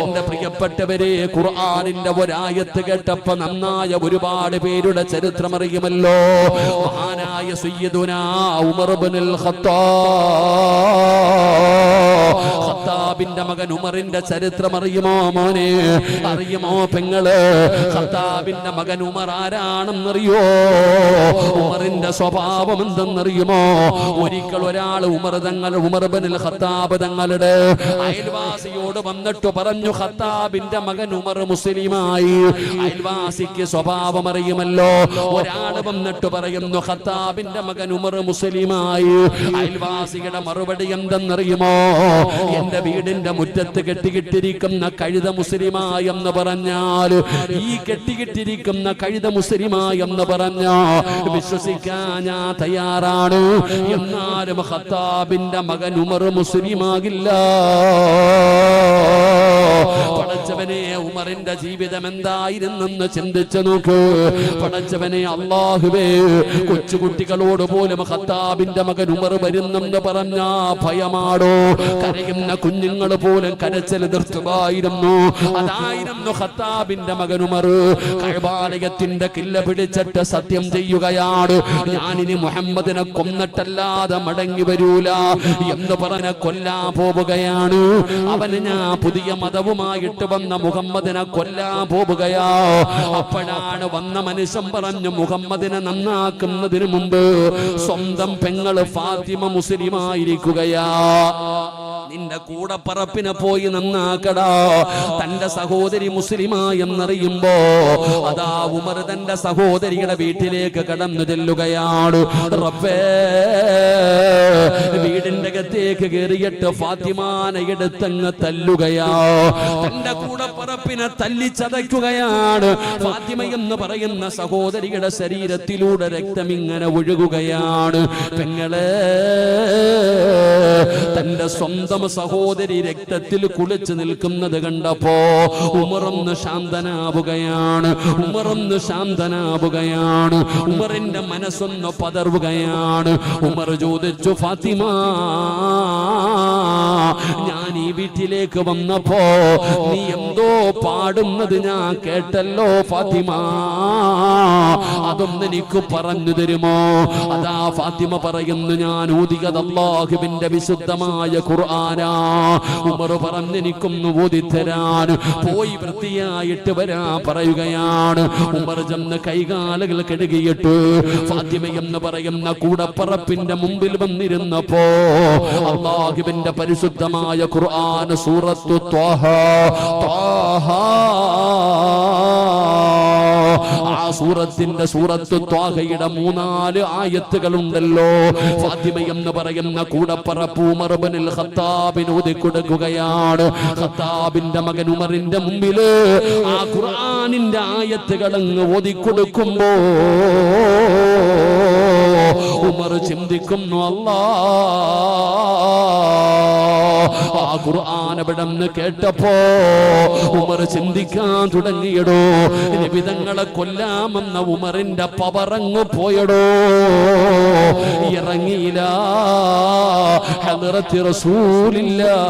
എന്റെ പ്രിയപ്പെട്ടവരെ, ഖുർആനിന്റെ ഒരായത്ത് കേട്ടപ്പോ നന്നായ ഒരുപാട് പേരുടെ ചരിത്രം അറിയുമല്ലോ. മഹാനായ സയ്യിദുനാ ഉമർ ഇബ്നുൽ ഖത്താബിന്റെ മകൻ ഉമറിന്റെ ചരിത്രം അറിയുമോ മോനെ? അറിയുമോ പെങ്ങള്? ഖത്താബിന്റെ മകൻ ഉമർ ആരാണെന്നറിയോ? ഉമറിന്റെ സ്വഭാവം എന്തെന്നറിയുമോ? ഒരിക്കൽ ഒരാൾ ഉമർ ഇബ്നുൽ ഖത്താബ് തങ്ങളുടെ അയൽവാസിയോട് വന്നിട്ട് പറഞ്ഞു, ഖത്താബിന്റെ മകൻ ഉമർ മുസ്ലിമായി. അയൽവാസിക്ക് സ്വഭാവം അറിയുമല്ലോ. ഒരാൾ വന്നിട്ട് പറയുന്നു, ഖത്താബിന്റെ മകൻ ഉമർ മുസ്ലിമായി. അയൽവാസിയുടെ മറുപടി എന്തെന്നറിയുമോ? എന്റെ വീടിന്റെ മുറ്റത്ത് കെട്ടിക്കിട്ടിരിക്കുന്ന കഴുത മുസ്ലിമായി എന്ന് പറഞ്ഞാൽ, ഈ കെട്ടിക്കിട്ടിരിക്കുന്ന കഴുത മുസ്ലിമായി എന്ന് പറഞ്ഞാ വിശ്വസിക്കാൻ ഞാൻ തയ്യാറാണ്. എന്നാലും ഖത്താബിന്റെ മകൻ ഉമർ മുസ്ലിമാകില്ല. പടച്ചവനെ, ഉമറിന്റെ ജീവിതം എന്തായിരുന്നെന്ന് ചിന്തിച്ചു നോക്ക്. പടച്ചവനെ, അല്ലാഹുവേ, കൊച്ചുകുട്ടികളോട് പോലും ഖത്താബിന്റെ മകൻ ഉമർ വരുന്നെന്ന് പറഞ്ഞാ ഭയമാടോ? കരയുന്ന കുഞ്ഞുങ്ങൾ പോലും കരച്ചിൽ നിർത്തുമായിരുന്നു. അതായിരുന്നു ഖത്താബിന്റെ മകൻ ഉമർ. കഅബാലയത്തിന്റെ കില്ല പിടിച്ചിട്ട് സത്യം ചെയ്യുകയാണ്, ഞാനിനി മുഹമ്മദിനെ കൊന്നിട്ടല്ലാതെ മടങ്ങി വരൂല എന്ന് പറഞ്ഞ് കൊല്ലാൻ പോവുകയാണ്. അവന് ഞാൻ പുതിയ മതവുമായിട്ട് വന്ന മുഹമ്മദിനെ കൊല്ലാൻ പോവുകയാ. അപ്പോഴാണ് വന്ന മനുഷ്യൻ പറഞ്ഞു, മുഹമ്മദിനെ നന്നാക്കുന്നതിന് മുമ്പ് സ്വന്തം പെങ്ങള് ഫാത്തിമ മുസ്ലിമായിരിക്കുകയാ. നിന്റെ കൂടെ പറപ്പിനെ പോയി നന്നാക്കടാ. തന്റെ സഹോദരി മുസ്ലിമായി എന്നറിയുമ്പോ അതാ ഉമർ തന്റെ സഹോദരിയുടെ വീട്ടിലേക്ക് കടന്നു ചെല്ലുകയാണ്. റബ്ബേ, വീടിന്റെ അകത്തേക്ക് കയറിയിട്ട് ഫാത്തിമാനെ എടുത്തങ്ങ് തല്ലുകയാ. തന്റെ കൂടെ പറപ്പിനെ തല്ലിച്ചതയ്ക്കുകയാണ്. ഫാത്തിമ എന്ന് പറയുന്ന സഹോദരിയുടെ ശരീരത്തിലൂടെ രക്തം ഇങ്ങനെ ഒഴുകുകയാണ്. പെങ്ങളെ, തന്റെ സ്വന്തം സഹോദരി രക്തത്തിൽ കുളിച്ചു നിൽക്കുന്നത് കണ്ടപ്പോ ഉമറൊന്ന് ശാന്തനാവുകയാണ്. ഉമറിന്റെ മനസ്സൊന്ന് പതറുകയാണ്. ഉമർ ചോദിച്ചു, ഫാത്തിമ, ഞാൻ ഈ വീട്ടിലേക്ക് വന്നപ്പോ നീ എന്തോ പാടുന്നത് ഞാൻ കേട്ടല്ലോ ഫാത്തിമ, അതൊന്ന് എനിക്ക് പറഞ്ഞു തരുമോ? അതാ ഫാത്തിമ പറയുന്നു, ഞാൻ ഊതിയത് അല്ലാഹുവിന്റെ വിശുദ്ധമായ ഖുർആനാ. ഉമർ പറഞ്ഞു, എനിക്കൊന്ന് ഓതിത്തരാൻ. പോയി വൃത്തിയായിട്ട് വരാൻ പറയുകയാണ്. ഉമർ ചെന്ന് കൈകാലുകൾ കഴുകിയിട്ട് ഫാത്തിമ എന്ന് പറയുന്ന കൂടപ്പറപ്പിന്റെ മുമ്പിൽ വന്നിരുന്നപ്പോ അല്ലാഹുവിന്റെ പരിശുദ്ധമായ ഖുർആൻ സൂറത്തു ത്വാഹ, ആ സൂറത്തു ത്വാഹയുടെ 3-4 ആയത്തുകളുണ്ടല്ലോ. ഫാത്തിമ എന്ന് പറയുന്ന കൂടപ്പറപ്പ് ഉമർ ഇബ്നുൽ ഖത്താബിന് ഓതിക്കൊടുക്കുകയാണ്. ഖത്താബിന്റെ മകൻ ഉമറിന്റെ മുമ്പില് ആ ഖുർആനിന്റെ ആയത്തുകൾ അങ്ങ് ഓതിക്കൊടുക്കുമ്പോ ഉമർ ചിന്തിക്കുന്നു, ആ ഖുർആൻ എവിടെന്ന് കേട്ടപ്പോ ഉമർ ചിന്തിക്കാൻ തുടങ്ങിയടോ. നബിതങ്ങളെ കൊല്ലാമെന്ന ഉമറിന്റെ പവറങ്ങ് പോയടോ. ഇറങ്ങിയില്ല ഹദ്റത്തി റസൂലില്ലാഹ്.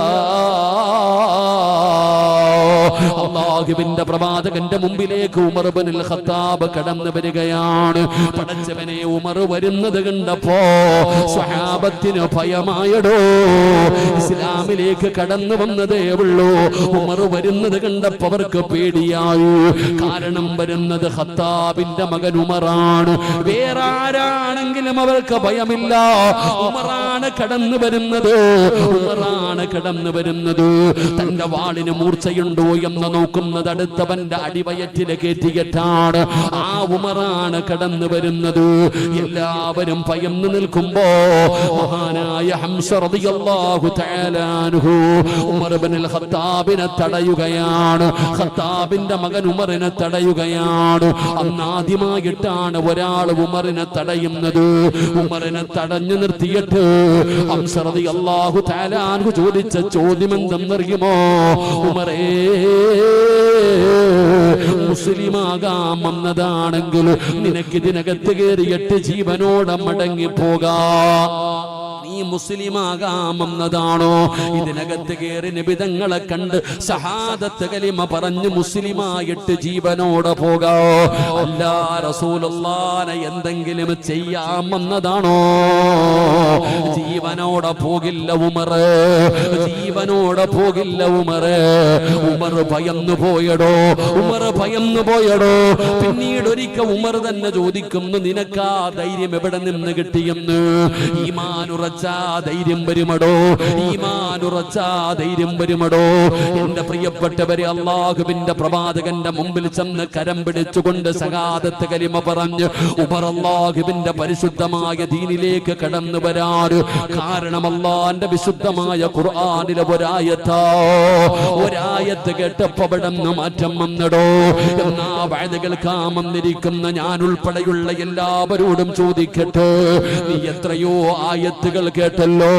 അല്ലാഹുവിന്റെ പ്രവാചകന്റെ മുമ്പിലേക്ക് ഉമർ ഇബ്നുൽ ഖത്താബ് കടന്നു വരികയാണ്. പടച്ചവനെ, ഉമർ വരുന്നത് കണ്ടപ്പോ സ്വഹാബത്തിന് ഭയമായടോ. ഇസ്ലാമിലേക്ക് കടന്നു വന്നതേ ഉള്ളൂ. ഉമർ വരുന്നത് കണ്ടപ്പോ അവർക്ക് പേടിയായി. കാരണം വരുന്നത് ഖത്താബിന്റെ മകൻ ഉമറാണ്. വേറെ ആരാണെങ്കിലും അവർക്ക് ഭയമില്ല. ഉമറാണ് കടന്നു വരുന്നത്. തന്റെ വാളിന് മൂർച്ചയുണ്ടോ എന്ന് നോക്കുന്നത് അടുത്തവന്റെ അടിവയറ്റിലെ കയറ്റിയിട്ടാണ്. ആ ഉമറാണ് കടന്നു വരുന്നത്. എല്ലാവരും ഭയന്ന് നിൽക്കുമ്പോ മഹാനായ ഹംസ റളിയല്ലാഹു തആല അൻഹു ഉമർ ഇബ്നുൽ ഖത്താബിനെ തടയുകയാണ്. ഖത്താബിന്റെ മകൻ ഉമറിനെ തടയുകയാണ്. അന്ന് ആദ്യമായിട്ടാണ് ഒരാൾ ഉമറിനെ തടയുന്നത്. ഉമറിനെ തടഞ്ഞു നിർത്തിയിട്ട് ഹംസ റളിയല്ലാഹു തആല അൻഹു ചോദിച്ച ചോദ്യം എന്തെന്നറിയുമോ? ഉമറേ, മുസ്ലിമാകാൻ വന്നതാണെങ്കിൽ നിനക്ക് ഇതിനകത്ത് കയറിയിട്ട് ജീവനോടെ മടങ്ങിപ്പോകാം. നീ നീ മുസ്ലിമാകാമെന്നതാണോ? ഇതിനകത്ത് കയറി നബി തങ്ങളെ കണ്ട് ഷഹാദത്ത് കലിമ പറഞ്ഞ് മുസ്ലിമായിട്ട് ജീവനോടെ പോകാവോ? അല്ല, റസൂലുള്ളാഹിനെ എന്തെങ്കിലും ചെയ്യാമെന്നതാണോ? ജീവനോടെ പോകില്ല ഉമർ, ജീവനോടെ പോകില്ല ഉമർ. ഉമർ ഭയന്നു പോയടോ, ഉമർ ഭയന്നു പോയടോ. പിന്നീട് ഒരിക്കൽ ഉമർ തന്നെ ചോദിക്കുന്നു, നിനക്കാ ധൈര്യം എവിടെ നിന്ന് കിട്ടിയെന്ന്? ഈമാനുറച്ചാ ധൈര്യം വരുമടോ, ഈമാനുറച്ചാ ധൈര്യം വരുമടോ. എന്റെ പ്രിയപ്പെട്ടവരെ, അല്ലാഹുവിന്റെ പ്രവാചകന്റെ മുമ്പിൽ ചെന്ന് കരം പിടിച്ചുകൊണ്ട് ഷഹാദത്ത് കലിമ പറഞ്ഞ് ഉമർ അല്ലാഹുവിന്റെ പരിശുദ്ധമായ ദീനിലേക്ക് കടന്നു വരാറ് കാരണം അല്ലാഹുവിന്റെ വിശുദ്ധമായ ഖുർആനിലെ ഒരായത്ത് കേട്ടപ്പോൾ അവിടുന്ന് മാറ്റം വന്നടോ. എന്നാ വഅദകൾ കാമെന്നിരിക്കുന്ന ഞാൻ ഉൾപ്പെടെയുള്ള എല്ലാവരോടും ചോദിക്കട്ടെ, നീ എത്രയോ ആയത്തുകൾ കേട്ടല്ലോ,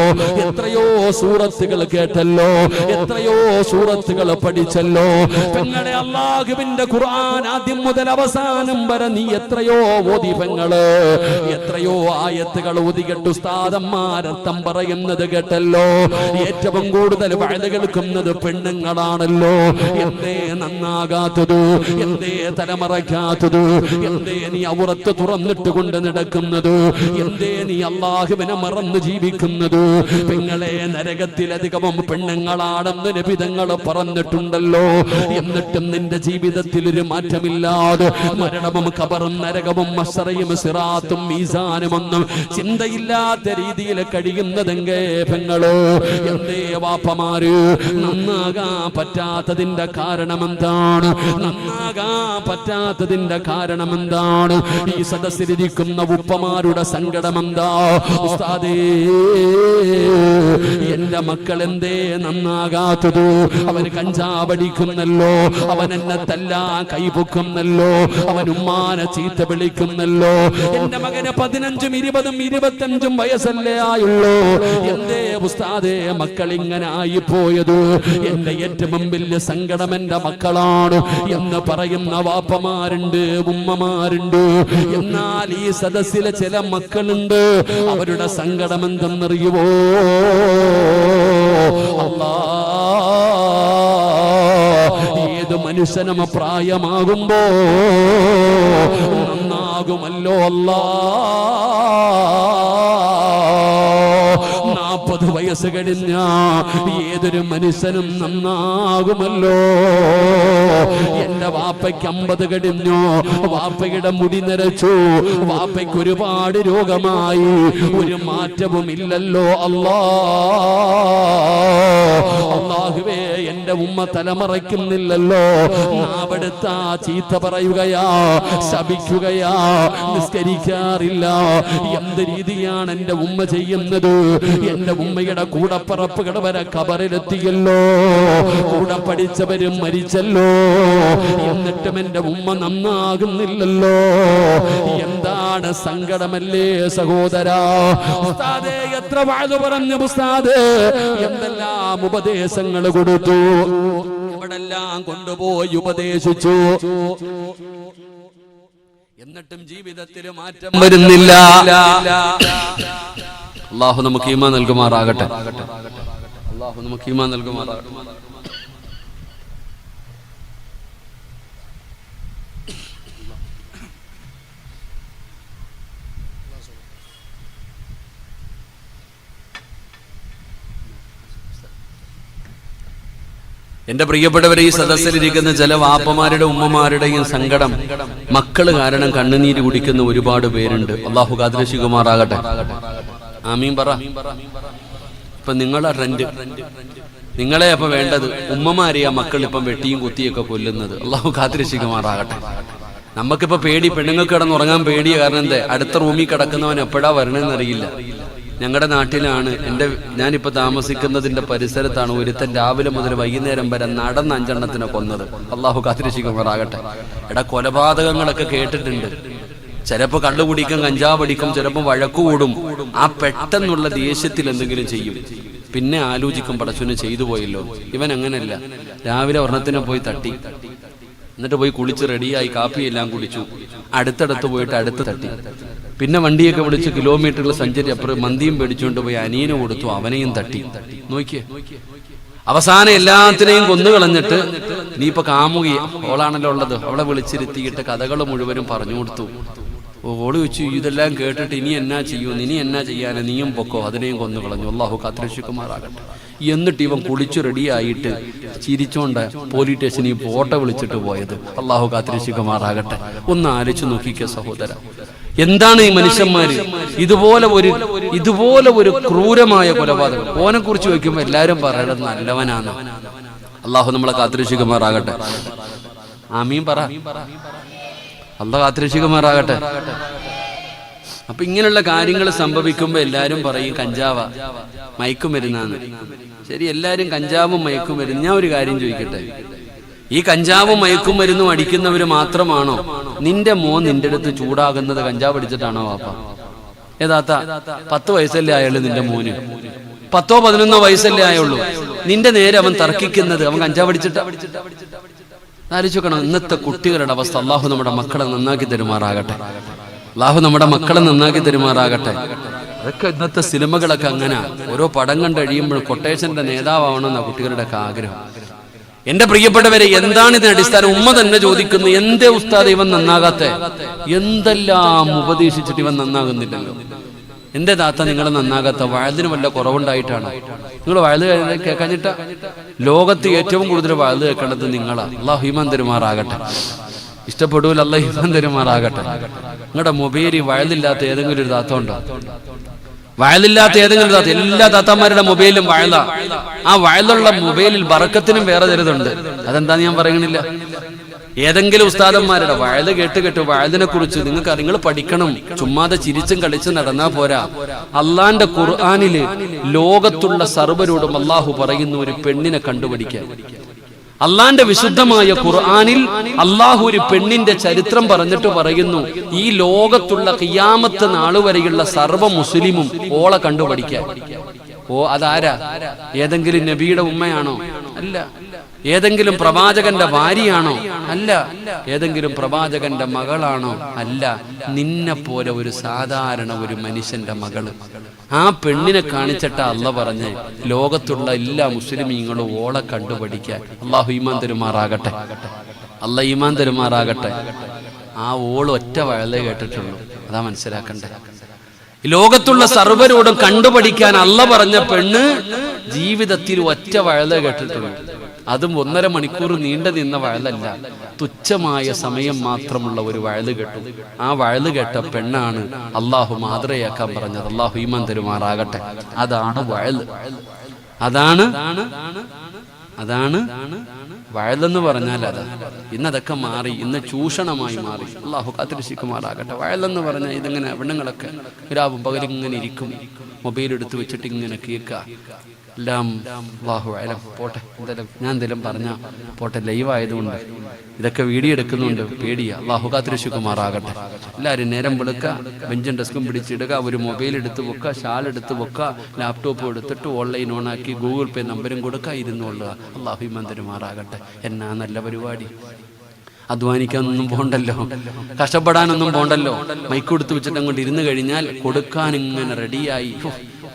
എത്രയോ സൂറത്തുകൾ കേട്ടല്ലോ, എത്രയോ സൂറത്തുകൾ പഠിച്ചല്ലോ. പെങ്ങളെ, അല്ലാഹുവിന്റെ ഖുർആൻ ആദ്യം മുതൽ അവസാനം വരെ നീ എത്രയോ ഓതി പെങ്ങള്, എത്രയോ ആയത്തുകൾ ഓതികെട്ട് ഉസ്താദന്മാരർത്ഥം പറയുന്നത് കേട്ടല്ലോ. ഏറ്റവും കൂടുതൽ വഅദ കേൾക്കുന്നത് പെണ്ണുങ്ങളാണല്ലോ. എന്തേ നന്നാകാത്തത്? എന്തേ തലമറയ്ക്കാത്തത്? എന്തേ നീ ഔറത്ത് തുറന്നിട്ട് കൊണ്ട് നടക്കുന്നത്? എന്തേ നീ അല്ലാഹുവിനെ മറന്ന് ജീവിക്കുന്നത്? പെങ്ങളെ, നരകത്തിലധികവും പെണ്ണുങ്ങളാണെന്ന് നബി തങ്ങൾ പറഞ്ഞിട്ടുണ്ടല്ലോ. എന്നിട്ടും നിന്റെ ജീവിതത്തിൽ ഒരു മാറ്റമില്ലാതെ മരണവും ഖബറും നരകവും മശ്റയും സിറാത്തും മീസാനും ഒന്നും ചിന്തയില്ലാത്ത രീതിയിൽ കഴിയുന്നതെങ്കേ പെങ്ങളോ? എന്തേ വാപ്പമാര് നന്നാകാൻ പറ്റാത്തതിന്റെ കാരണം എന്താണ്? നന്നാകാൻ പറ്റാത്തതിന്റെ കാരണം എന്താണ്? ഈ സദസ്സിലിരിക്കുന്ന ഉപ്പമാരുടെ സങ്കടം എന്താ? ഉസ്താദേ, എന്റെ മക്കൾ എന്തേ നന്നാകാത്തത്? അവന് കഞ്ചാവടിക്കുന്നല്ലോ, അവൻ എന്നെ തല്ലാൻ കൈപൊക്കുന്നല്ലോ, അവൻ ഉമ്മാനെ ചീത്ത വിളിക്കുന്നല്ലോ. എന്റെ മകന് 15ഉം 20ഉം 25ഉം വയസ്സല്ലേ ആയുള്ളൂ. എന്തേ ഉസ്താദേ മക്കൾ ഇങ്ങനെ ആയിപ്പോയത്? എന്റെ ഏറ്റവും വലിയ സങ്കടം എന്റെ മക്കളാണ് എന്ന് പറയുന്ന വാപ്പമാരുണ്ട്, ഉമ്മമാരുണ്ട്. എന്നാൽ ഈ സദസ്സിലെ ചില മക്കളുണ്ട്, അവരുടെ സങ്കടം എന്തെന്നറിയുവോ? ഏത് മനുഷ്യനും പ്രായമാകുമ്പോ നന്നാകുമല്ലോ അല്ലാ. 40 വയസ്സ് കഴിഞ്ഞ ഏതൊരു മനുഷ്യനും നന്നാകുമല്ലോ. എന്റെ വാപ്പയ്ക്ക് 50 കഴിഞ്ഞു, വാപ്പയുടെ മുടി നരച്ചു, വാപ്പയ്ക്ക് ഒരുപാട് രോഗമായി, ഒരു മാറ്റവും ഇല്ലല്ലോ അല്ലാഹുവേ, എന്റെ ഉമ്മ തലമറയ്ക്കുന്നില്ലല്ലോ. അവിടുത്ത ചീത്ത പറയുകയാ, ശപിക്കുകയാ, നിസ്കരിക്കാറില്ല. എന്ത് രീതിയാണ് എന്റെ ഉമ്മ ചെയ്യുന്നത്? എന്റെ ഉമ്മയുടെ കൂടപ്പറപ്പുകൾ വരെ ഖബറിലെത്തിയല്ലോ, കൂടെ പഠിച്ചവരും മരിച്ചല്ലോ. എന്നിട്ടും എന്റെ ഉമ്മ നന്നാകുന്നില്ലല്ലോ. എന്താണ് സങ്കടമല്ലേ സഹോദരാ? ഉസ്താദേ, എത്ര വാഴ പറഞ്ഞു ഉസ്താദേ, എന്തെല്ലാം ഉപദേശങ്ങൾ കൊടുത്തു, എവിടെല്ലാം കൊണ്ടുപോയി ഉപദേശിച്ചു. എന്നിട്ടും ജീവിതത്തിൽ മാറ്റം വരുന്നില്ല. അല്ലാഹു നമുക്ക് ഈമാൻ നൽകുമാറാകട്ടെ. അല്ലാഹു നമുക്ക് ഈമാൻ നൽകുമാറാകട്ടെ. എന്റെ പ്രിയപ്പെട്ടവരെ, ഈ സദസ്സിലിരിക്കുന്ന ചില വാപ്പമാരുടെ ഉമ്മമാരുടെയും സങ്കടം മക്കള് കാരണം കണ്ണുനീര് കുടിക്കുന്ന ഒരുപാട് പേരുണ്ട്. അല്ലാഹു കാത്തിരക്ഷിക്കുമാറാകട്ടെ. ആമീൻ പറ. ഇപ്പൊ നിങ്ങളെ ട്രെൻഡ്, നിങ്ങളെ അപ്പൊ വേണ്ടത് ഉമ്മമാരെയാ മക്കൾ ഇപ്പം വെട്ടിയും കുത്തിയൊക്കെ കൊല്ലുന്നത്. അല്ലാഹു കാത്തിരക്ഷിക്കുമാറാകട്ടെ. നമുക്കിപ്പോ പേടി, പെണ്ണുങ്ങൾക്ക് കിടന്നുറങ്ങാൻ പേടിയ കാരണം എന്താ? അടുത്ത റൂമിൽ കിടക്കുന്നവൻ എപ്പോഴാ വരണമെന്ന് അറിയില്ല. ഞങ്ങളുടെ നാട്ടിലാണ്, ഞാനിപ്പോ താമസിക്കുന്നതിന്റെ പരിസരത്താണ് ഒരുത്തൻ രാവിലെ മുതൽ വൈകുന്നേരം വരെ നടന്ന് 5 എണ്ണത്തിനെ കൊന്നത്. അല്ലാഹു കാത്തിരക്ഷിക്കുമാറാകട്ടെ. കൊലപാതകങ്ങളൊക്കെ കേട്ടിട്ടുണ്ട്. ചിലപ്പോ കള്ളു കുടിക്കും, കഞ്ചാവ് അടിക്കും, ചിലപ്പോ വഴക്കു കൂടും. ആ പെട്ടെന്നുള്ള ദേഷ്യത്തിൽ എന്തെങ്കിലും ചെയ്യും. പിന്നെ ആലോചിക്കും, പടച്ചോനെ ചെയ്തു പോയല്ലോ. ഇവൻ അങ്ങനെയല്ല, രാവിലെ ഒരെണ്ണത്തിനെ പോയി തട്ടി, എന്നിട്ട് പോയി കുളിച്ച് റെഡിയായി കാപ്പിയെല്ലാം കുടിച്ചു, അടുത്തടുത്ത് പോയിട്ട് അടുത്ത് തട്ടി, പിന്നെ വണ്ടിയൊക്കെ വിളിച്ച് കിലോമീറ്ററുകൾ സഞ്ചരി അപ്പുറം മന്തിയും മേടിച്ചുകൊണ്ട് പോയി അനിയന് കൊടുത്തു, അവനെയും തട്ടി. നോക്കിയേ, അവസാനം എല്ലാത്തിനെയും കൊന്നുകളഞ്ഞിട്ട് നീ ഇപ്പൊ കാമുകി ഓളാണല്ലോ ഉള്ളത്, അവളെ വിളിച്ചിരുത്തിയിട്ട് കഥകൾ മുഴുവനും പറഞ്ഞു കൊടുത്തു. ഓള് വെച്ചു, ഇതെല്ലാം കേട്ടിട്ട് ഇനി എന്നാ ചെയ്യൂ, ഇനി എന്നാ ചെയ്യാനെ, നീയും പൊക്കോ, അതിനെയും കൊന്നുകളഞ്ഞു. അല്ലാഹു കാത്തുരക്ഷിക്കുമാറാകട്ടെ. എന്നിട്ട് ഇവൻ കുളിച്ചു റെഡിയായിട്ട് ചിരിച്ചോണ്ട് പോലീസ് സ്റ്റേഷനിൽ ഫോട്ടോ വിളിച്ചിട്ട് പോയത്. അല്ലാഹു കാത്തുരക്ഷിക്കുമാറാകട്ടെ. ഒന്ന് ആലോചിച്ച് നോക്കിക്കോ സഹോദര, എന്താണ് ഈ മനുഷ്യന്മാര്? ഇതുപോലെ ഒരു ക്രൂരമായ കൊലപാതകം. ഓനെ കുറിച്ച് വയ്ക്കുമ്പോ എല്ലാരും പറയുന്നത് നല്ലവനാണ്. അല്ലാഹു നമ്മളെ കാത്തുരക്ഷിക്കുമാറാകട്ടെ. ആമീൻ പറ. അല്ലാഹു കാത്തുരക്ഷിക്കുമാറാകട്ടെ. അപ്പൊ ഇങ്ങനെയുള്ള കാര്യങ്ങൾ സംഭവിക്കുമ്പോ എല്ലാരും പറയും കഞ്ചാവ, മയക്കുമരുന്നാണ്. ശരി, എല്ലാരും കഞ്ചാവും മയക്കുമരുന്ന്. ഞാൻ ഒരു കാര്യം ചോദിക്കട്ടെ, ഈ കഞ്ചാവും മയക്കുമരുന്നും അടിക്കുന്നവര് മാത്രമാണോ നിന്റെ മോൻ നിന്റെ അടുത്ത് ചൂടാകുന്നത് കഞ്ചാവ് അടിച്ചിട്ടാണോ വാപ്പ? ഏതാത്ത 10 വയസ്സല്ലേ ആയുള്ളൂ നിന്റെ മോന്, 10 11 വയസ്സല്ലേ ആയുള്ളൂ. നിന്റെ നേരെ അവൻ തർക്കിക്കുന്നത് അവൻ കഞ്ചാവ് അടിച്ചിട്ടാ? ആലോചിക്കണം ഇന്നത്തെ കുട്ടികളുടെ അവസ്ഥ. അള്ളാഹു നമ്മുടെ മക്കളെ നന്നാക്കി തരുമാറാകട്ടെ. അള്ളാഹു നമ്മുടെ മക്കളെ നന്നാക്കി തരുമാറാകട്ടെ. അതൊക്കെ ഇന്നത്തെ സിനിമകളൊക്കെ അങ്ങനെ, ഓരോ പടം കണ്ട് കഴിയുമ്പോൾ കൊട്ടേഷന്റെ നേതാവാവണമെന്ന കുട്ടികളുടെ ഒക്കെ ആഗ്രഹം. എന്റെ പ്രിയപ്പെട്ടവരെ, എന്താണ് ഇതിന് അടിസ്ഥാനം? ഉമ്മ തന്നെ ചോദിക്കുന്നു, എന്തേ ഉസ്താദ് ഇവൻ നന്നാകാത്ത? എന്തെല്ലാം ഉപദേശിച്ചിട്ട് ഇവൻ നന്നാകുന്നില്ലല്ലോ. എന്റെ താത്ത നിങ്ങൾ നന്നാകാത്ത? വയലിന് വല്ല കുറവുണ്ടായിട്ടാണ്? നിങ്ങൾ വയല് കേൾക്കാഞ്ഞിട്ടാ? ലോകത്ത് ഏറ്റവും കൂടുതൽ വയല് കേൾക്കേണ്ടത് നിങ്ങളാ. അല്ലാഹു ഈമാൻ തരുമാറാകട്ടെ. ഇഷ്ടപ്പെടൂല, അല്ലാഹു ഈമാൻ തരുമാറാകട്ടെ. നിങ്ങളുടെ മൊബൈലിൽ വയലില്ലാത്ത ഏതെങ്കിലും ഒരു താത്ത ഉണ്ടോ? വയലില്ലാത്ത ഏതെങ്കിലും താത്ത? എല്ലാ താത്തമാരുടെ മൊബൈലും വയല. ആ വയലുള്ള മൊബൈലിൽ ബറക്കത്തിനും വേറെ തരുന്നുണ്ട്. അതെന്താന്ന് ഞാൻ പറയണില്ല. ഏതെങ്കിലും ഉസ്താദന്മാരുടെ വയല് കേട്ട് വയലിനെ കുറിച്ച് നിങ്ങൾ പഠിക്കണം. ചുമ്മാതെ ചിരിച്ചും കളിച്ചും നടന്നാ പോരാ. അള്ളാന്റെ ഖുർആനില് ലോകത്തുള്ള സർവ്വരോടും അള്ളാഹു പറയുന്നു ഒരു പെണ്ണിനെ കണ്ടുപിടിക്കാൻ. അള്ളാന്റെ വിശുദ്ധമായ ഖുർആനിൽ അള്ളാഹു ഒരു പെണ്ണിന്റെ ചരിത്രം പറഞ്ഞിട്ട് പറയുന്നു, ഈ ലോകത്തുള്ള ഖിയാമത്ത് നാള് വരെയുള്ള സർവ്വ മുസ്ലിമും ഓളെ കണ്ടുപിടിക്കാൻ. അതാരാ? ഏതെങ്കിലും നബിയുടെ ഉമ്മയാണോ? അല്ല. ഏതെങ്കിലും പ്രവാചകന്റെ ഭാര്യയാണോ? അല്ല. ഏതെങ്കിലും പ്രവാചകന്റെ മകളാണോ? അല്ല. നിന്നെ പോലെ ഒരു സാധാരണ ഒരു മനുഷ്യന്റെ മകള്. ആ പെണ്ണിനെ കാണിച്ചിട്ടാ അല്ല പറഞ്ഞ് ലോകത്തുള്ള എല്ലാ മുസ്ലിമീങ്ങളും ഓളെ കണ്ടുപഠിക്കാൻ. അല്ലാഹു ഈമാൻ തരുമാറാകട്ടെ. അല്ലാഹു ഈമാൻ തരുമാറാകട്ടെ. ആ ഓള് ഒറ്റ വയലേ കേട്ടിട്ടുള്ളൂ. അതാ മനസ്സിലാക്കണ്ടേ. ലോകത്തുള്ള സർവ്വരോടും കണ്ടുപഠിക്കാൻ അല്ല പറഞ്ഞ പെണ്ണ് ജീവിതത്തിൽ ഒറ്റ വയലേ കേട്ടിട്ടുള്ളൂ. അതും 1.5 മണിക്കൂർ നീണ്ടു നിന്ന വയലല്ല, തുച്ഛമായ സമയം മാത്രമുള്ള ഒരു വയല് കേട്ടു. ആ വയല് കേട്ട പെണ്ണാണ് അള്ളാഹു മാതൃകയാക്കാൻ പറഞ്ഞത്. അള്ളാഹു ഈമാൻ തരുമാറാകട്ടെ. അതാണ് വയല്. അതാണ് വയലെന്ന് പറഞ്ഞാൽ അതാ. ഇന്നതൊക്കെ മാറി, ഇന്ന് ചൂഷണമായി മാറി. അള്ളാഹു കാത്തുരക്ഷിക്കുമാറാകട്ടെ. വയലെന്ന് പറഞ്ഞാൽ ഇതിങ്ങനെ പെണ്ണുങ്ങളൊക്കെ രാവും പകലും ഇങ്ങനെ ഇരിക്കും, മൊബൈൽ എടുത്ത് വെച്ചിട്ട് ഇങ്ങനെ കേൾക്കുക. എല്ലാം അല്ലാഹു അലം. പോട്ടെ, ഞാൻ എന്തെങ്കിലും പറഞ്ഞാൽ പോട്ടെ. ലൈവായതുകൊണ്ട് ഇതൊക്കെ വീഡിയോ എടുക്കുന്നുണ്ട്, പേടിയാ. അല്ലാഹു കാത്തുരക്ഷിക്കുമാറാകട്ടെ. എല്ലാവരും നേരം വെളുക്കുക, ബെഞ്ചും ഡെസ്കും പിടിച്ചിടുക, ഒരു മൊബൈൽ എടുത്ത് വെക്കുക, ഷാൾ എടുത്ത് വെക്കുക, ലാപ്ടോപ്പ് എടുത്തിട്ട് ഓൺലൈൻ ഓണാക്കി ഗൂഗിൾ പേ നമ്പരും കൊടുക്കുക, ഇരുന്നുകൊള്ളുക. അല്ലാഹു ഈമാൻ തരുമാറാകട്ടെ. എന്നാ നല്ല പരിപാടി. അധ്വാനിക്കാനൊന്നും പോണ്ടല്ലോ, കഷ്ടപ്പെടാനൊന്നും പോണ്ടല്ലോ. മൈക്ക് കൊടുത്ത് വെച്ചിട്ട് അങ്ങോട്ട് ഇരുന്ന് കഴിഞ്ഞാൽ കൊടുക്കാൻ ഇങ്ങനെ റെഡിയായി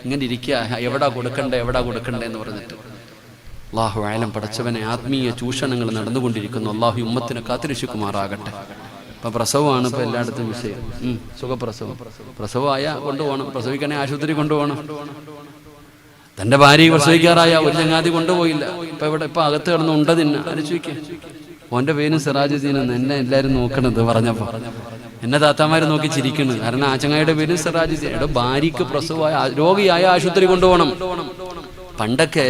ഇങ്ങനെ ഇരിക്കുക. എവിടാ കൊടുക്കണ്ടേ എന്ന് പറഞ്ഞിട്ട്. അല്ലാഹു അലം. പടച്ചവനെ, ആത്മീയ ചൂഷണങ്ങൾ നടന്നുകൊണ്ടിരിക്കുന്നു. അല്ലാഹു ഉമ്മത്തിനെ കാത്തുരക്ഷിക്കുമാറാകട്ടെ. ഇപ്പൊ പ്രസവമാണ് ഇപ്പൊ എല്ലായിടത്തും വിഷയം. പ്രസവമായ കൊണ്ടുപോകണം, പ്രസവിക്കണേ ആശുപത്രി കൊണ്ടുപോകണം. തന്റെ ഭാര്യ പ്രസവിക്കാറായ ഒരു ചങ്ങാതി കൊണ്ടുപോയില്ല. ഇപ്പൊ അകത്ത് കിടന്ന് ഉണ്ട തിന്ന ആലോചിക്കുക. ഓന്റെ പേരും സിറാജുദ്ദീൻ എന്ന് എന്നെ എല്ലാരും നോക്കണത് പറഞ്ഞപ്പോ എന്നെ താത്താമാര് നോക്കി ചിരിക്കുന്നു. കാരണം ആ ചങ്ങായിയുടെ പേര് സിറാജുദ്ദീൻ. എവിടെ ഭാര്യക്ക് പ്രസവമായ രോഗിയായ ആശുപത്രി കൊണ്ടുപോകണം. പണ്ടൊക്കെ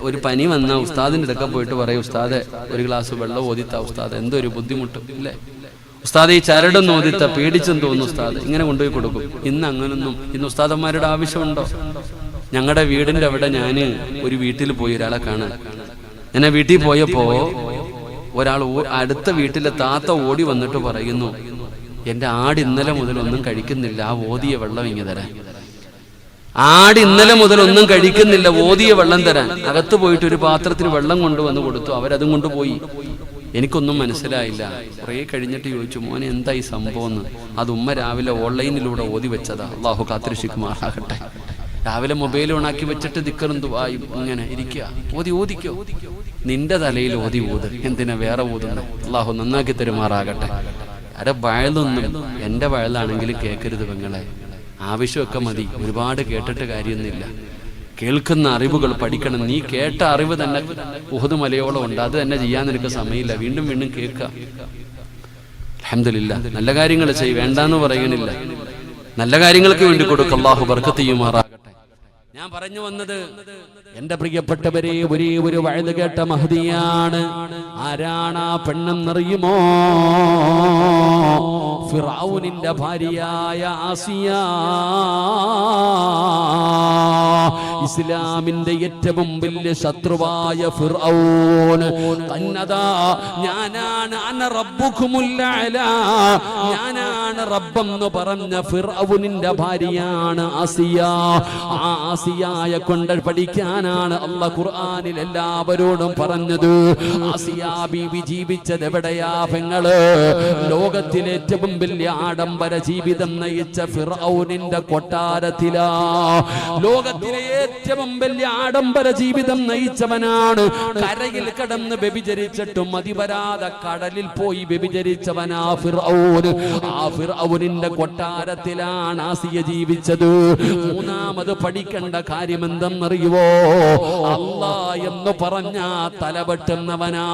ഒരു പനി വന്ന ഉസ്താദിന്റെ അടുക്ക പോയിട്ട് പറയും, ഉസ്താദെ ഒരു ഗ്ലാസ് വെള്ളം ഓതിത്ത ഉസ്താദ്, എന്തോ ഒരു ബുദ്ധിമുട്ട് ഇല്ലേ ഉസ്താദ്, ഈ ചരടൊന്നും ഓതിത്ത പേടിച്ചെന്ന് തോന്നുന്നു ഉസ്താദ്, ഇങ്ങനെ കൊണ്ടുപോയി കൊടുക്കും. ഇന്ന് അങ്ങനൊന്നും, ഇന്ന് ഉസ്താദന്മാരുടെ ആവശ്യമുണ്ടോ? ഞങ്ങളുടെ വീടിന്റെ അവിടെ ഞാന് ഒരു വീട്ടിൽ പോയി ഒരാളെ കാണാൻ. ഞാൻ വീട്ടിൽ പോയപ്പോ ഒരാൾ അടുത്ത വീട്ടിലെ താത്ത ഓടി വന്നിട്ട് പറയുന്നു, എന്റെ ആട് ഇന്നലെ മുതൽ ഒന്നും കഴിക്കുന്നില്ല, ആ ഓതിയ വെള്ളം ഇങ്ങ് തരാൻ. ആട് ഇന്നലെ മുതൽ ഒന്നും കഴിക്കുന്നില്ല, ഓതിയ വെള്ളം തരാൻ. അകത്ത് പോയിട്ട് ഒരു പാത്രത്തിൽ വെള്ളം കൊണ്ടുവന്ന് കൊടുത്തു. അവരതും കൊണ്ടുപോയി. എനിക്കൊന്നും മനസ്സിലായില്ല. കുറേ കഴിഞ്ഞിട്ട് ചോദിച്ചു, മോനെ എന്താ ഈ സംഭവം എന്ന്. അത് ഉമ്മ രാവിലെ ഓൺലൈനിലൂടെ ഓതി വെച്ചതാ. അള്ളാഹു കാത്തിരക്ഷിക്കുമാറാകട്ടെ. രാവിലെ മൊബൈൽ ഓണാക്കി വെച്ചിട്ട് ദിക്കറും ദുആയും ഇങ്ങനെ ഇരിക്കുക. ഓദിക്കോ, നിന്റെ തലയിൽ ഓത്. എന്തിനാ വേറെ ഓതുന്നത്? അള്ളാഹു നന്നാക്കി തരുമാറാകട്ടെ. അരെ വയലൊന്നും എൻ്റെ വയലാണെങ്കിലും കേൾക്കരുത് പെങ്ങളെ. ആവശ്യമൊക്കെ മതി, ഒരുപാട് കേട്ടിട്ട് കാര്യമൊന്നുമില്ല. കേൾക്കുന്ന അറിവുകൾ പഠിക്കണം. നീ കേട്ട അറിവ് തന്നെ ഉഹദ് മലയോളം ഉണ്ട്. അത് തന്നെ ചെയ്യാൻ നിനക്ക് സമയമില്ല. വീണ്ടും വീണ്ടും കേൾക്കുക. അൽഹംദുലില്ലാ, നല്ല കാര്യങ്ങൾ ചെയ്യ്, വേണ്ടാന്ന് പറയണില്ല. നല്ല കാര്യങ്ങൾക്ക് വേണ്ടി കൊടുക്കുക. അല്ലാഹു ബർക്കത്ത് ചെയ്യുമാറാകട്ടെ. ഞാൻ പറഞ്ഞു വന്നത്, എന്റെ പ്രിയപ്പെട്ടവരെ, ഒരേ ഒരു വഅദ് കേട്ട മഹദിയാണ്. ആരാണ് ആ പെണ്ണെന്നറിയുമോ? ഫിറഔനിന്റെ ഭാര്യയായ ആസിയ. ഇസ്ലാമിന്റെ ഏറ്റവും വലിയ ശത്രുവായ ഫിറഔൻ തന്നതാ ഞാനാണ് അന റബ്ബുകുമുൽ അഅല, ഞാനാണ് റബ്ബെന്ന് പറഞ്ഞ ഫിറഔനിന്റെ ഭാര്യയാണ് ആസിയ. ആ ആസിയയെ കൊണ്ട് പഠിക്കാനാണ് അല്ലാഹു ഖുർആനിൽ എല്ലാവരോടും പറഞ്ഞത്. ആസിയ ബീവി ജീവിച്ചത് എവിടെയാ പെങ്ങള്? ലോകത്തിലെ ഏറ്റവും വലിയ ആഡംബര ജീവിതം നയിച്ച ഫിറഔനിന്റെ കൊട്ടാരത്തിലാ. ലോകത്തിലെ ഏറ്റവും വലിയ ആഡംബര ജീവിതം നയിച്ചവനാണ്. കരയിൽ കടന്ന് വ്യഭിചരിച്ചിട്ടും മതിവരാതെ കടലിൽ പോയി വ്യഭിചരിച്ചവനാ ഫിറഔൻ. ആ ഫിറഔനിന്റെ കൊട്ടാരത്തിലാണ് ആസിയ ജീവിച്ചത്. മൂന്നാമത് പഠിക്കേണ്ട കാര്യം എന്തെന്നറിയുവോ? അല്ലാ എന്ന് പറഞ്ഞ തലവെട്ടുന്നവനാ.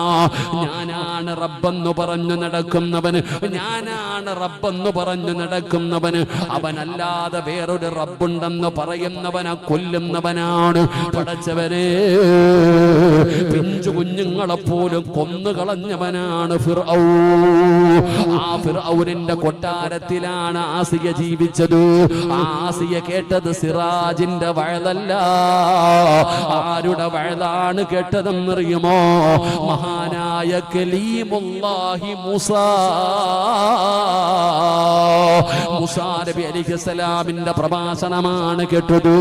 ഞാനാണ് റബ്ബെന്ന് പറഞ്ഞു നടക്കുന്നവന്, ഞാനാണ് റബ്ബെന്ന് പറഞ്ഞു നടക്കുന്നവന്, അവനല്ലാതെ വേറൊരു റബ്ബുണ്ടെന്ന് പറയുന്നവനെ കൊല്ലുന്നവനാണ്. പടച്ചവനെ, പിഞ്ചു കുഞ്ഞുങ്ങളെ പോലും കൊന്നു കളഞ്ഞവനാണ് ഫിർഔൻ. ആ ഫിർഔനിന്റെ കൊട്ടാരത്തിലാണ് ആസിയ ജീവിച്ചത്. ആസിയ കേട്ടത് സിറാജിന്റെ വഅദല്ല. ആരുടെ വഅദാണ് കേട്ടതെന്നറിയുമോ? മഹാനായ കലീമുല്ലാഹി മൂസാ നബി അലൈഹിസ്സലാമിന്റെ പ്രഭാഷണമാണ് കേട്ടത്.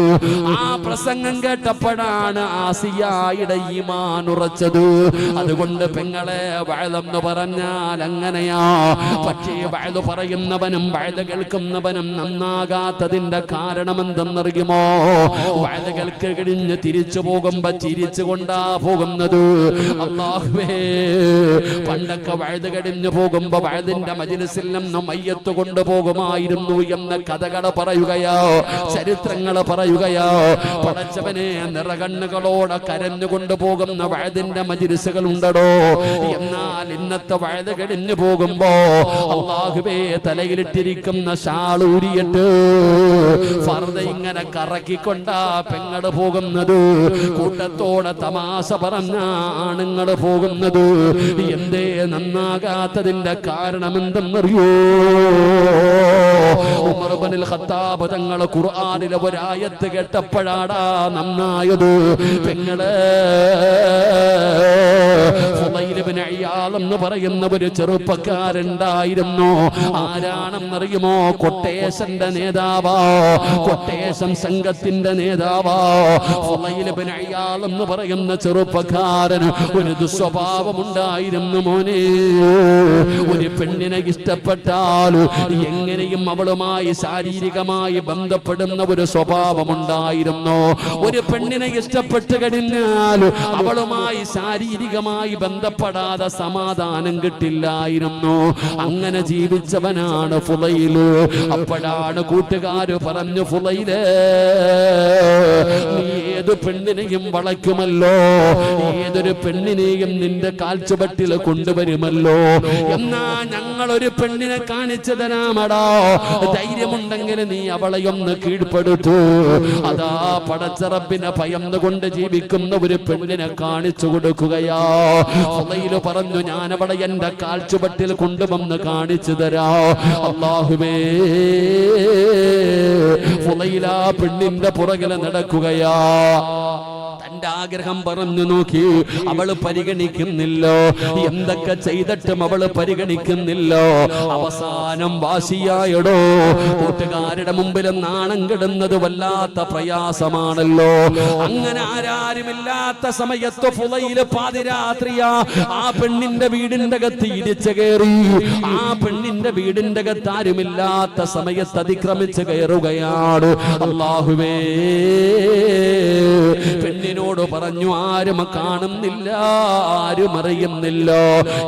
ആ പ്രസംഗം കേട്ടപ്പോഴാണ് ആസിയയുടെ ഈമാൻ ഉറച്ചത്. അതുകൊണ്ട് പെങ്ങളെ, വഅദെന്ന് പറഞ്ഞാൽ അങ്ങനെയാ. പക്ഷേ വഅദ് പറയുന്നവനും വഅദ് കേൾക്കുന്നവനും നന്നാകാത്തതിന്റെ കാരണം എന്തെന്നറിയുമോ? വഅദ് കേൾക്ക് കഴിഞ്ഞ് തിരിച്ചു പോകുമ്പോ ചിരിച്ചുകൊണ്ടാ പോകുന്നത്. അല്ലാഹുവേ, പണ്ടൊക്കെ വഅദ് കഴിഞ്ഞു പോകുമ്പോ വഅദിന്റെ മജ്‌ലിസിൽ നിന്നും മയ്യത്ത് കൊണ്ടുപോകുമായിരുന്നു എന്ന കഥകൾ പറയുകയോ ചരിത്രങ്ങൾ പറയുകയോ. പടച്ചവനെ, നിറകണ്ണുകളോടെ കരഞ്ഞുകൊണ്ടു പോകുന്ന വഅദിന്റെ മജ്‌ലിസുകൾ ഉണ്ടോ? എന്നാൽ ഇന്നത്തെ വഅദ് കഴിഞ്ഞു പോകുമ്പോ അല്ലാഹുവേ, തലയിലിട്ടിരിക്കുന്ന ഷാൾ ഊരിയിട്ട് ഫർദ ഇങ്ങനെ കറക്കിക്കൊണ്ടാ പെങ്ങള് പോകുന്നത്. കൂട്ടത്തോടെ തമാശ പറഞ്ഞ ആണുങ്ങൾ പോകുന്നത്. എന്തേ നന്നാകാത്തതിന്റെ കാരണം എന്തെന്നറിയോ? ഉമർ ഇബ്നുൽ ഖത്താബ് തങ്ങൾ ഖുർആനിലെ ഒരായത്ത് കേട്ടപ്പോഴാടാ നന്നായത്. പെങ്ങളെ, ഫുളൈൽ ഇബ്നു ഇയാദ് എന്ന് പറയുന്ന ഒരു ചെറുപ്പക്കാരുണ്ടായിരുന്നു. ആരാണെന്നറിയുമോ? കൊട്ടേഷന്റെ നേതാവാ, കൊട്ടേഷൻ സംഘത്തിന്റെ നേതാവാ. ഫുളൈൽ ഇബ്നു ഇയാദ് എന്ന് പറയുന്ന ചെറുപ്പക്കാരന് ഒരു ദുസ്വഭാവമുണ്ടായിരുന്നു മോനെ. ഒരു പെണ്ണിനെ ഇഷ്ടപ്പെട്ടാൽ എങ്ങനെയും അവളുമായി ശാരീരികമായി ബന്ധപ്പെടുന്ന ഒരു സ്വഭാവമുണ്ടായിരുന്നു. ഒരു പെണ്ണിനെ ഇഷ്ടപ്പെട്ട് കഴിഞ്ഞാൽ അവളുമായി ശാരീരികമായി ബന്ധപ്പെടാതെ സമാധാനം കിട്ടില്ലായിരുന്നു. അങ്ങനെ ജീവിച്ചവനാണ് ഫുളൈല്. അപ്പോഴാണ് കൂട്ടുകാര് പറഞ്ഞു, ഫുളൈലേ, നീ ഏത് പെണ്ണിനെയും വളയ്ക്കുമല്ലോ, ഏതൊരു പെണ്ണിനെയും നിന്റെ കാൽച്ചുവട്ടിൽ കൊണ്ടുവരുമല്ലോ. എന്നാ ഞങ്ങളൊരു പെണ്ണിനെ കാണിച്ചു തരാമടാ. ധൈര്യമുണ്ടെങ്കിൽ നീ അവളെയൊന്ന് കീഴ്പ്പെടുത്തു. അതാ പടച്ച റബ്ബിനെ ഭയന്നുകൊണ്ട് ജീവിക്കുന്ന ഒരു പെണ്ണിനെ കാണിച്ചു കൊടുക്കുകയാ. ഫുളൈല് പറഞ്ഞു, ഞാൻ അവളെ എന്റെ കാൽച്ചുവട്ടിൽ കൊണ്ടുവന്ന് കാണിച്ചു തരാ. അല്ലാഹുവേ, ഫുളൈല പെണ്ണിന്റെ പുറകിൽ നടക്കുകയാ. തന്റെ തന്റെ ആഗ്രഹം പറഞ്ഞു നോക്കി, അവള് പരിഗണിക്കുന്നില്ലോ. എന്തൊക്കെ ചെയ്തിട്ടും അവള് പരിഗണിക്കുന്നില്ലോ. അവസാനം വാശിയായടോ. കൂട്ടുകാരുടെ മുമ്പിൽ നാണം കിടുന്നത് വല്ലാത്ത പ്രയാസമാണല്ലോ. അങ്ങനെ ആരാരുമില്ലാത്ത സമയത്ത് ഫുളൈൽ പാതിരാത്രിയാ ആ പെണ്ണിന്റെ വീടിന്റെ അകത്ത് ഇടിച്ചു കയറി. ആ പെണ്ണിന്റെ വീടിന്റെ അകത്ത് ആരുമില്ലാത്ത സമയത്ത് അതിക്രമിച്ച് കയറുകയാണ്. അല്ലാഹുവേ, പെണ്ണിനോട് പറഞ്ഞു, ആരും കാണുന്നില്ല, ആരും അറിയുന്നില്ല,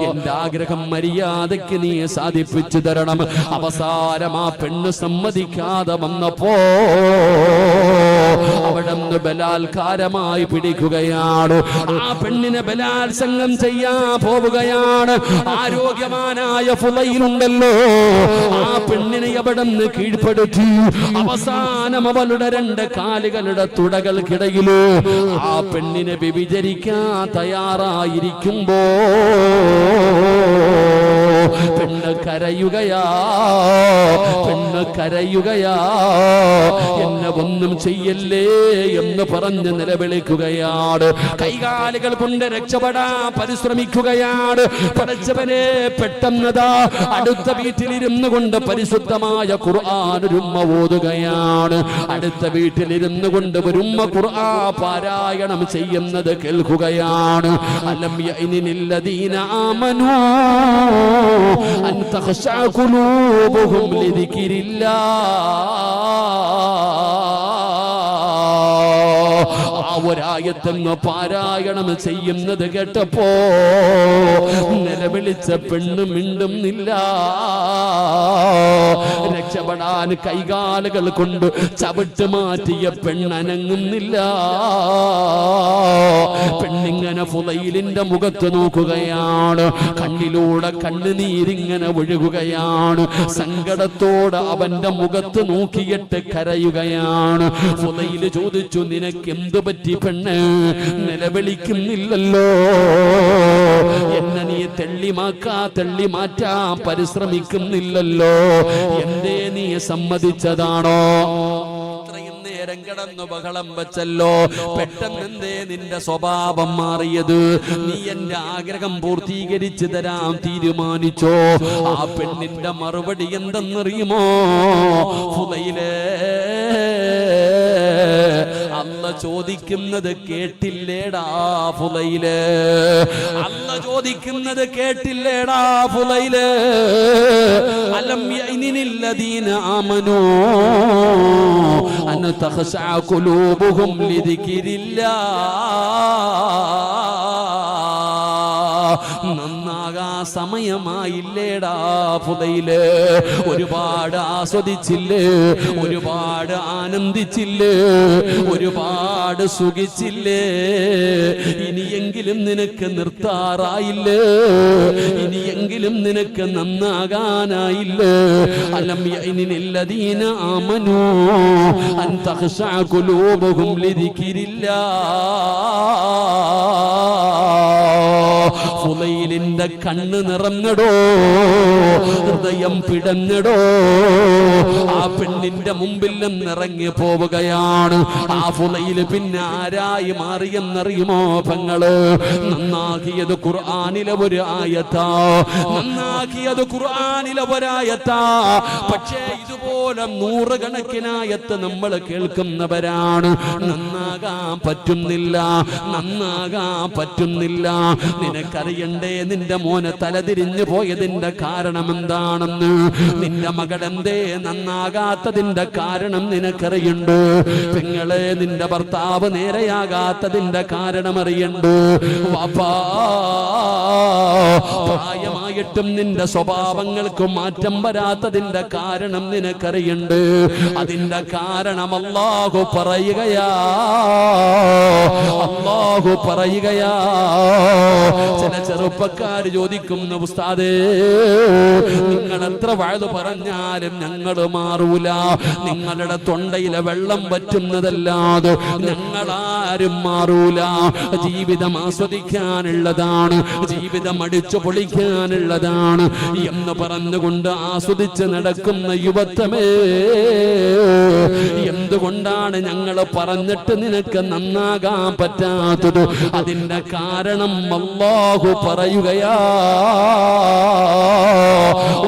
എന്റെ ആഗ്രഹം മര്യാദയ്ക്ക് നീ സാധിപ്പിച്ചു തരണം. അവസാനം ആ പെണ്ണ് സമ്മതിക്കാതെ വന്നപ്പോ അവിടെ നിന്ന് ബലാത്കാരമായി പിടിക്കുകയാണ്. ആ പെണ്ണിനെ ബലാത്സംഗം ചെയ്യാൻ പോവുകയാണ്. ആരോഗ്യവാനായ ഫുളൈലുണ്ടല്ലോ, ആ പെണ്ണിനെ അവിടെ നിന്ന് കീഴ്പ്പെടുത്തി. അവസാനം അവളുടെ രണ്ട് കാലുകളുടെ തുടകൾക്കിടയില് ആ പെണ്ണിനെ വ്യഭിചരിക്കാൻ തയ്യാറായിരിക്കുമ്പോ പെണ്ണ് കരയുകയാ, പെണ്ണ് കരയുകയാ. എന്നെ ഒന്നും ചെയ്യല്ലേ എന്ന് പറഞ്ഞ് നിലവിളിക്കുകയാണ്. കൈകാലുകൾ കൊണ്ട് രക്ഷപ്പെടാൻ പരിശ്രമിക്കുകയാണ്. പടച്ചവനെ, പെട്ടെന്നതാ അടുത്ത വീട്ടിലിരുന്നു കൊണ്ട് പരിശുദ്ധമായ ഖുർആൻ ഒരു ഉമ്മ ഓതുകയാണ്. അടുത്ത വീട്ടിലിരുന്നു കൊണ്ട് ഒരു ഉമ്മ ഖുർആൻ പാരായണം ചെയ്യുന്നത് കേൾക്കുകയാണ്. അലം യഅനില്ലദീന ആമനൂ അൻ തഖ്ശഅ ഖുലൂബുഹും ലിദിക്രില്ലാഹ്. ആ ഒരായത്തങ്ങ് പാരായണം ചെയ്യുന്നത് കേട്ടപ്പോ നിലവിളിച്ച പെണ്ണ് മിണ്ടുന്നില്ല. രക്ഷപ്പെടാൻ കൈകാലുകൾ കൊണ്ട് ചവിട്ട് മാറ്റിയ പെണ്ണനങ്ങുന്നില്ല. പെണ്ണിങ്ങനെ ഫുളൈലിന്റെ മുഖത്ത് നോക്കുകയാണ്. കണ്ണിലൂടെ കണ്ണുനീരിങ്ങനെ ഒഴുകുകയാണ്. സങ്കടത്തോടെ അവന്റെ മുഖത്ത് നോക്കിയിട്ട് കരയുകയാണ്. ഫുളൈല് ചോദിച്ചു, നിനക്ക് എന്തു പറ്റി പെണ്ണ്? നിലവിളിക്കുന്നില്ലല്ലോ. എന്നെ നീ തള്ളി മാറ്റാൻ പരിശ്രമിക്കുന്നില്ലല്ലോ. എന്തേ നീ സമ്മതിച്ചതാണോ? നേരം കിടന്നു ബഹളം വെച്ചല്ലോ. പെട്ടെന്ന് എന്തേ നിന്റെ സ്വഭാവം മാറിയത്? നീ എന്റെ ആഗ്രഹം പൂർത്തീകരിച്ചു തരാൻ തീരുമാനിച്ചോ? ആ പെണ്ണിന്റെ മറുപടി എന്തെന്നറിയുമോ? ഫുളൈലേ, അല്ല ചോദിക്കുന്നത് കേട്ടില്ലേടാ ഫുളൈലേ, അല്ല ചോദിക്കുന്നത് കേട്ടില്ലേടാ ഫുളൈലേ. അലം യഅനില്ലദീന ആമനൂ അൻ തഖ്ശഅ ഖുലൂബുഹും ലിദിക്രില്ലാഹ്. നന്നാകാ സമയമായില്ലേടാ ഫുളൈല്? ഒരുപാട് ആസ്വദിച്ചില്ലേ, ഒരുപാട് ആനന്ദിച്ചില്ലേ, ഒരുപാട് സുഖിച്ചില്ലേ? ഇനിയെങ്കിലും നിനക്ക് നിർത്താറായില്ലേ? ഇനിയെങ്കിലും നിനക്ക് നന്നാകാനായില്ലേ? അലം യഅനില്ലദീന ആമനൂ അൻ തഖ്ശഅ ഖുലൂബുഹും ലിദിക്രില്ലാഹ്. ഫുളൈലിന്റെ കണ്ണ് നിറഞ്ഞടോ, ഹൃദയം പിടഞ്ഞടോ. ആ പെണ്ണിന്റെ മുമ്പിൽ നിന്നിറങ്ങി പോവുകയാണ്. ആ ഫുളൈല് പിന്നെ ആരായി മാറിയെന്നറിയുമോ പെങ്ങള്? നന്നാക്കിയത് ഖുർആനിലെ ഒരു ആയത്താ, നന്നാക്കിയത് ഖുർആനിലെ ഒരായത്താ. പക്ഷേ ഇതുപോലെ നൂറുകണക്കിനായത്ത് നമ്മൾ കേൾക്കുന്നവരാണ്. നന്നാകാൻ പറ്റുന്നില്ല, നന്നാകാൻ പറ്റുന്നില്ല. നിനക്കറിയണ്ടേ നിന്റെ മോനെ തലതിരിഞ്ഞു പോയതിന്റെ കാരണം എന്താണെന്ന്? നിന്റെ മകളെന്തേ നന്നാകാത്തതിന്റെ കാരണം നിനക്കറിയണ്ട്. പെങ്ങളെ, നിന്റെ ഭർത്താവ് നേരെയാകാത്തതിന്റെ കാരണം അറിയണ്ട്. വാപ്പാ, പ്രായമായിട്ടും നിന്റെ സ്വഭാവങ്ങൾക്ക് മാറ്റം വരാത്തതിന്റെ കാരണം നിനക്കറിയണ്ട്. അതിന്റെ കാരണം അല്ലാഹു പറയുകയാ, അല്ലാഹു പറയുകയാ. ചില ചെറുപ്പക്കാര് ചോദിക്കുന്നു, ഉസ്താദേ, നിങ്ങൾ എത്ര വഴുതു പറഞ്ഞാലും ഞങ്ങൾ മാറൂല. നിങ്ങളുടെ തൊണ്ടയിലെ വെള്ളം പറ്റുന്നതല്ലാതെ ഞങ്ങളാരും മാറൂല. ജീവിതം ആസ്വദിക്കാനുള്ളതാണ്, ജീവിതം അടിച്ചു പൊളിക്കാനുള്ള ഗുണമുള്ളതാണ് എന്ന് പറഞ്ഞുകൊണ്ട് ആസ്വദിച്ച് നടക്കുന്ന യുവത്വമേ, എന്തുകൊണ്ടാണ് ഞങ്ങൾ പറഞ്ഞിട്ട് നിനക്ക് നന്നാകാൻ പറ്റാത്തത്? അതിന്റെ കാരണം അല്ലാഹു പറയുകയാ,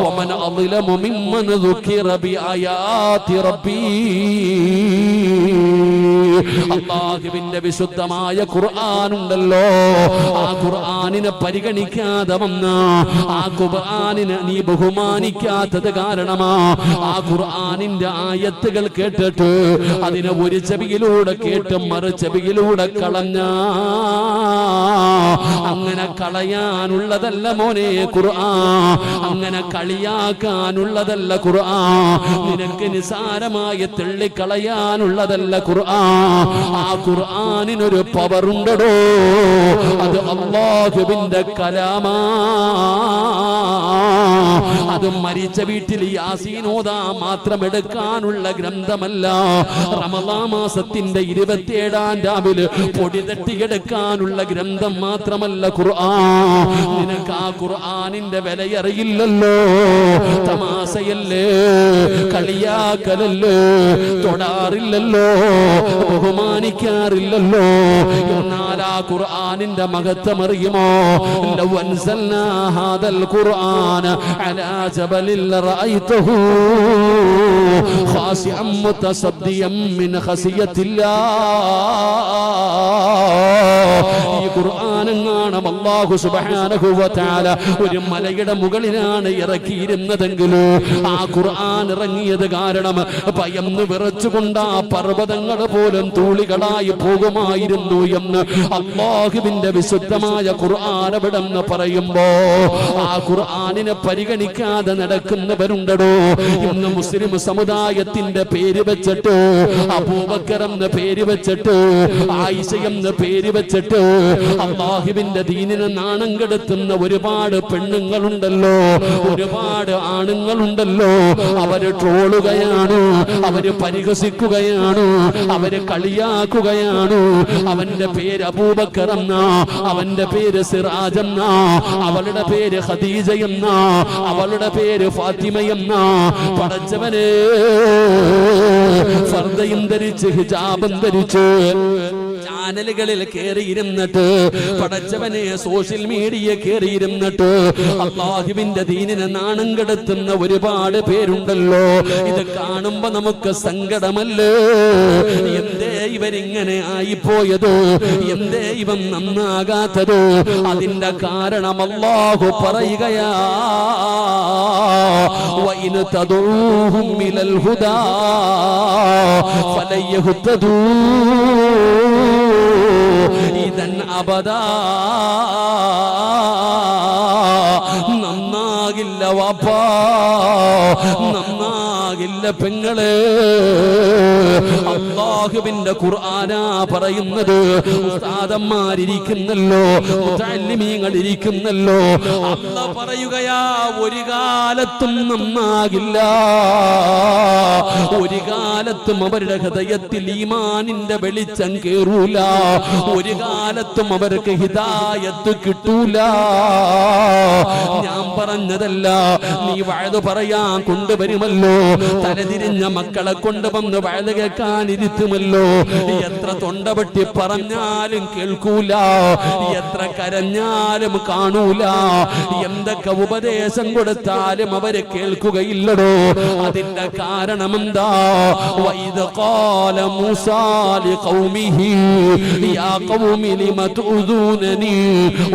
വമൻ അദ്ലമു മിമ്മൻ ദുകിറ ബിആയാതി റബ്ബി. അല്ലാഹുവിന്റെ വിശുദ്ധമായ ഖുർആൻ ഉണ്ടല്ലോ, ആ ഖുർആനിനെ പരിഗണിക്കാതെ വന്ന, ആ ഖുർആനിനെ നീ ബഹുമാനിക്കാത്തത് കാരണമാ ആ ഖുർആനിന്റെ ആയത്തുകൾ കേട്ടിട്ട് അതിനെ ഒരു ചെവിയിലൂടെ കേട്ട് മറു ചെവിയിലൂടെ കളഞ്ഞ. അങ്ങനെ കളയാനുള്ളതല്ല മോനെ ഖുർആൻ, അങ്ങനെ കളിയാക്കാനുള്ളതല്ല ഖുർആൻ, നിനക്ക് നിസാരമായി തള്ളിക്കളയാനുള്ളതല്ല ഖുർആൻ. ആ ഖുർആനിനൊരു പവറുണ്ടോ, അത് അല്ലാഹുവിന്റെ കലാമാ. അത് മരിച്ച വീട്ടിൽ യാസീൻ ഓതാൻ മാത്രം എടുക്കാനുള്ള ഗ്രന്ഥമല്ല. റമളാൻ മാസത്തിന്റെ 27-ാം രാവിലെ പൊടി തട്ടിയെടുക്കാനുള്ള ഗ്രന്ഥം മാത്രമല്ല ഖുർആൻ. നിനക്ക് ആ ഖുർആനിന്റെ വിലയറിയില്ലല്ലോ. തമാശയല്ലേ, കളിയാക്കലല്ലേ, തൊടാറില്ലല്ലോ, ബഹുമാനിക്കാറില്ലല്ലോ. എന്നാൽ ആ ഖുർആനിന്റെ മഹത്വം അറിയുമോ? ലൗ അൻസൽനാ ഹാദൽ ഖുർആന അലാ ജബലിൽ റഅയ്തഹു ഖാശിഅൻ മുതസദ്ദിയൻ മിൻ ഖസിയത്തില്ലാഹ്. ഈ ഖുർആനെങ്ങാനും അല്ലാഹു സുബ്ഹാനഹു വ തആല ഒരു മലയുടെ മുകളിലാണ് ഇറക്കിയിരുന്നതെങ്കിൽ ആ ഖുർആൻ ഇറങ്ങിയത് കാരണം ഭയന്ന് വിറച്ചുകൊണ്ട് ആ പർവ്വതങ്ങൾ പോലും തൂളികളായി പോകുമായിരുന്നു എന്ന് അല്ലാഹുവിന്റെ വിശുദ്ധമായ ഖുർആൻ എവിടെന്ന് പറയുമ്പോ ആ ഖുർആനിനെ പരിഗണിക്കാതെ നടക്കുന്നവരുണ്ടോ? ഇന്ന് മുസ്ലിം സമുദായത്തിന്റെ പേര് വെച്ചിട്ട്, അബൂബക്കർ എന്ന പേര് വെച്ചിട്ട്, ആയിഷ എന്ന പേര് വെച്ചിട്ട് അല്ലാഹുവിന്റെ ദീനിനെ നാണം കെടുത്തുന്ന ഒരുപാട് പെണ്ണുങ്ങളുണ്ടല്ലോ, ഒരുപാട് ആണുങ്ങളുണ്ടല്ലോ. അവര് ട്രോളുകയാണ്, അവര് പരിഹസിക്കുകയാണ്, അവര് കളിയാക്കുകയാണ്. അവന്റെ പേര് അബൂബക്കർ എന്ന, അവന്റെ പേര് സിറാജ് എന്ന, അവളുടെ പേര് ഖദീജ എന്ന, അവളുടെ പേര് ഫാത്തിമ എന്ന. പടച്ചവനെ, ഫർദയും ധരിച്ച് ഹിജാബും ധരിച്ച് ചാനലുകളിൽ കയറിയിരുന്നിട്ട്, പടച്ചവനെ സോഷ്യൽ മീഡിയ കയറിയിരുന്നിട്ട് അല്ലാഹുവിന്റെ ദീനിനെ നാണം കെടുത്തുന്ന ഒരുപാട് പേരുണ്ടല്ലോ. ഇത് കാണുമ്പോ നമുക്ക് സങ്കടമല്ലേ? എന്തേ ഇവരിങ്ങനെ ആയിപ്പോയത്? എന്തേ ഇവൻ നന്നാകാത്തത്? അതിന്റെ കാരണം അല്ലാഹു പറയുകയാ, വഇൻ തദഊഹും ഇലൽ ഹുദാ ഫലൻ യഹ്തദൂ ഇദൻ അബദാ. നന്നാകില്ല വാപ്പാ, നന്നാകില്ല പെങ്ങളെ. അല്ലാഹുവിന്റെ ഖുർആനാ പറയുന്നത്. ഉസ്താദന്മാരിയ്ക്കുന്നല്ലോ, മുതഅല്ലിമീങ്ങൾ ഇരിക്കുന്നല്ലോ. അല്ലാഹു പറയുകയാ, ഒരു കാലത്തും നന്നാകില്ല, ഒരു കാലത്തും അവരുടെ ഹൃദയത്തിൽ ഈമാനിന്റെ വെളിച്ചം കേറൂല, ഒരു കാലത്തും അവർക്ക് ഹിദായത്ത് കിട്ടൂല. ഞാൻ പറഞ്ഞതല്ല, നീ വഅദ് പറയാൻ കൊണ്ടുവരുമല്ലോ, തലതിരിഞ്ഞ മക്കളെ കൊണ്ടുവന്ന് വഅദ് കേൾക്കാൻ ഇരുത്തുമല്ലോ. എത്ര തൊണ്ടപൊട്ടി പറഞ്ഞാലും കേൾക്കൂല, എത്ര കരഞ്ഞാലും കാണൂല, എന്തൊക്കെ ഉപദേശം കൊടുത്താലും അവര് കേൾക്കുകയില്ലടോ. അതിന്റെ കാരണം എന്താ? വഇദ് ഖാല മൂസാ ലിഖൗമിഹി യാ ഖൗമി ലിമ തുഊദൂനനി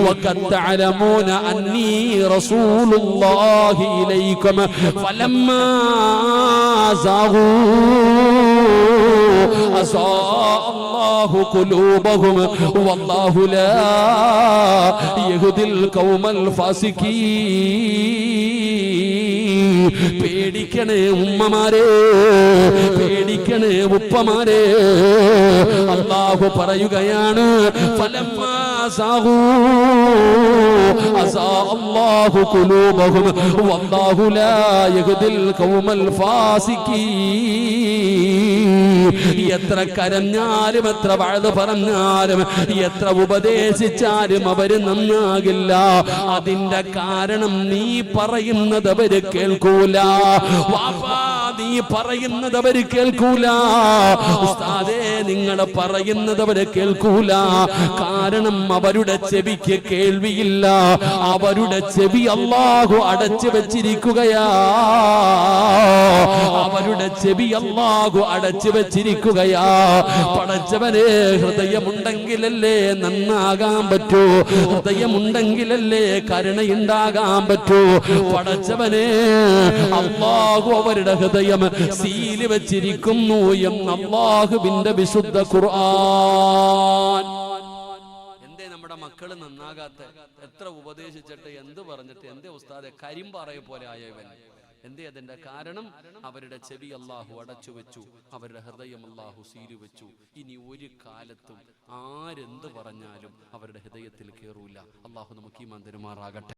വഖദ് തഅലമൂന അന്നീ റസൂലുള്ളാഹി ഇലൈക്കും ഫലമ്മാ സാഗൂ അസാ അല്ലാഹു ഖുലൂബഹും വല്ലാഹു ലാ യഹ്ദിൽ ഖൗമൽ ഫാസിഖീൻ. പേടിക്കണേ ഉമ്മമാരെ, പേടിക്കണേ ഉപ്പമാരെ. അല്ലാഹു പറയുകയാണ്, ഫലമ്മാ സാഗൂ അസാ അല്ലാഹു ഖുലൂബഹും വല്ലാഹു ലാ യഹ്ദിൽ ഖൗമൽ ഫാസിഖീൻ. എത്ര കരഞ്ഞാലും എത്ര വഅദ് പറഞ്ഞാലും എത്ര ഉപദേശിച്ചാലും അവര് നന്നാകില്ല. അതിന്റെ കാരണം നീ പറയുന്നത് അവര് കേൾക്കൂല. വാപ്പാ, നീ പറയുന്നത് അവര് കേൾക്കൂല. ഉസ്താദേ, നിങ്ങൾ പറയുന്നത് അവര് കേൾക്കൂല. കാരണം അവരുടെ ചെവിക്ക് കേൾവിയില്ല. അവരുടെ ചെവി അല്ലാഹു അടച്ചു വെച്ചിരിക്കുകയാ. അവരുടെ ചെവി അല്ലാഹു അടച്ചു വെച്ചിരിക്കുകയാ. പടച്ചവനെ, ഹൃദയമുണ്ടെങ്കിലല്ലേ നന്നാകാൻ പറ്റൂ. ഹൃദയമുണ്ടെങ്കിലല്ലേ കരുണയുണ്ടാകാൻ പറ്റൂ. പടച്ചവനെ, അല്ലാഹു അവരുടെ ഹൃദയം സീല് വെച്ചിരിക്കുന്നു എന്ന് അല്ലാഹുവിന്റെ വിശുദ്ധ ഖുർആൻ. എന്തേ നമ്മുടെ മക്കള് നന്നാകാത്ത? എത്ര ഉപദേശിച്ചിട്ട് എന്ത് പറഞ്ഞിട്ട് എന്തേ ഉസ്താദെ കരിമ്പാറയെ പോലെ ആയവൻ? എന്തേ? അതിന്റെ കാരണം അവരുടെ ചെവി അല്ലാഹു അടച്ചു വെച്ചു, അവരുടെ ഹൃദയം അല്ലാഹു സീല് വെച്ചു. ഇനി ഒരു കാലത്തും ആരെന്ത് പറഞ്ഞാലും അവരുടെ ഹൃദയത്തിൽ കേറൂല. അല്ലാഹു നമുക്ക് ഈമാൻ തരുമാറാകട്ടെ.